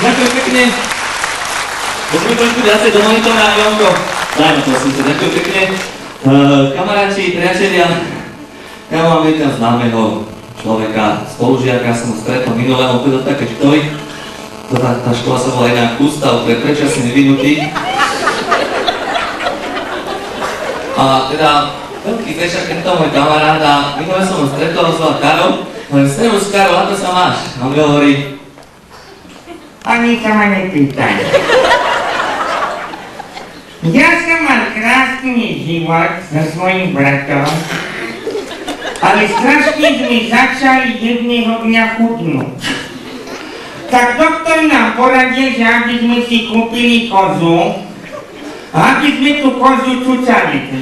Ďakujem pekne. Poďme trošku viacej do monitora, Jonko. Dajme to, som sa, ďakujem pekne. Kamaráti, priatelia, ja mám jedného známeho človeka, spolužiaka, som ho stretol minulého, povedal také, že tá škola sa volá inak Ústav pre predčasne vyvinutých. A teda, veľký večer, keď to môj kamarád a minulé som ho stretol, zval Karol, hovorím, servus Karol, ako sa máš? A on mi hovorí, ani sa ma nepýtaj. Ja som mal krásny život so svojím bratom, ale strašne sme začali jedného dňa chudnúť. Tak doktor nám poradil, že aby sme si kúpili kozu, a aby sme tú kozu cucali,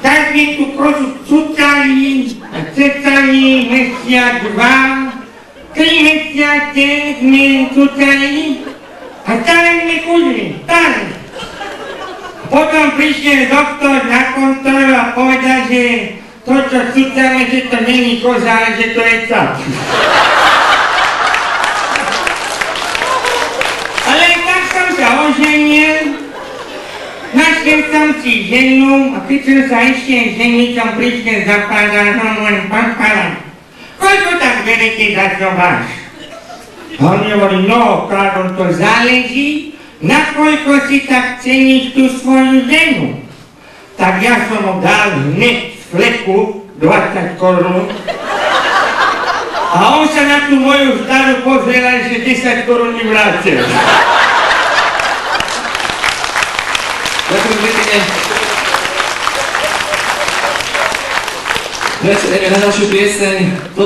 tak sme tú kozu cucali a cecali mesiac, 3 mesiace sme cucali a stále sme chudli, stále. Potom prišiel doktor na kontrolu a povedal, že to, čo cucame, že to není koza, ale že to je cap. Ale tak som sa oženil, našiel som si ženu a keď som sa išiel ženiť, som prišiel za pána, hovorím, pán Pána, koľko tak berete za to váš? A on hovorí, no, Karol, to záleží, nakoľko si tak ceníš tú svoju ženu. Tak ja som mu dal hneď z fleku 20 korún. A on sa na tú moju starú pozrel, že 10 korún mi vrátil. ďakujem pekne. Teraz ideme na ďalšiu pieseň. Čo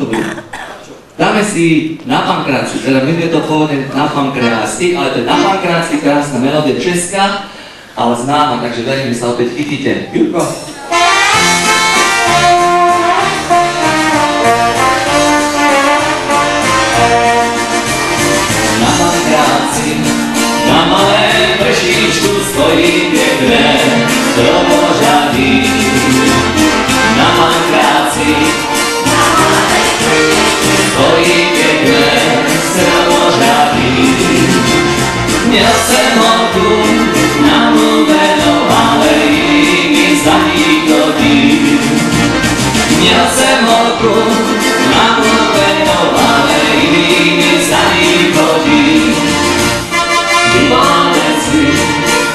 to bude? Dáme si Na pankráci, teda my to pôvodne Na pankráci, ale to je Na pankráci, krásna melódia česká, ale známa, takže verím, že sa opäť chytíte. Jurko? Na pankráci, na malém vršíčku stojí pekné drobožady. Na pankráci, stojí pekné drobožady. Měl jsem holku namluvenou, ale jiný za ní chodí. Měl jsem holku namluvenou, ale jiný za ní chodí. Vy máte si,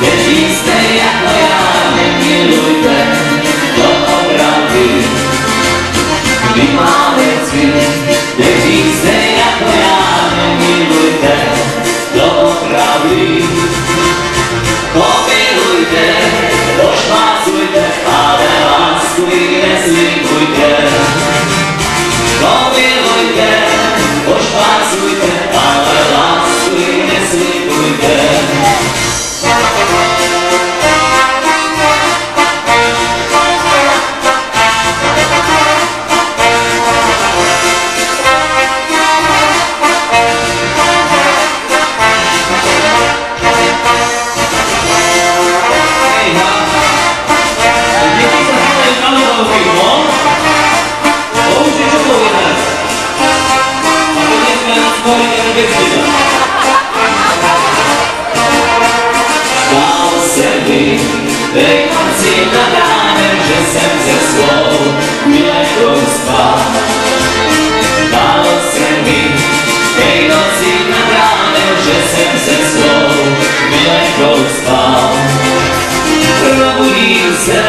děti jste jako já, nemilujte doopravdy. Vy máte si, děti jste jako já, nemilujte doopravdy. Pomilujte, pošvásujte, ale lásku ji neslibujte. Pomilujte, pošvásujte, ale lásku ji neslibujte. Zdál se mi, teď si nad ránem, že jsem se svou milenkou spal. Zdál se mi, teď si nad ránem, že jsem se svou milenkou spal. Probudím se,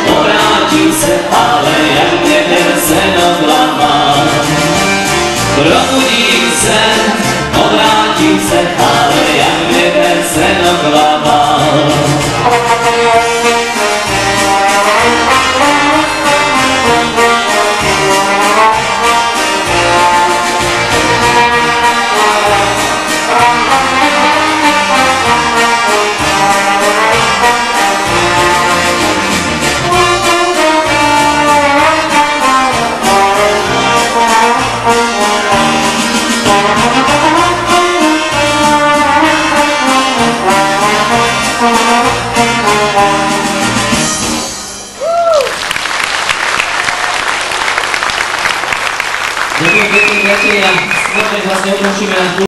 obrátím se, ale jak mě ten sen oblamá. Probudím se, obrátím se, ale jak mě ten sen oklamal. Ďakujem pekne, priatelia. Skôr než vlastne ukončíme náš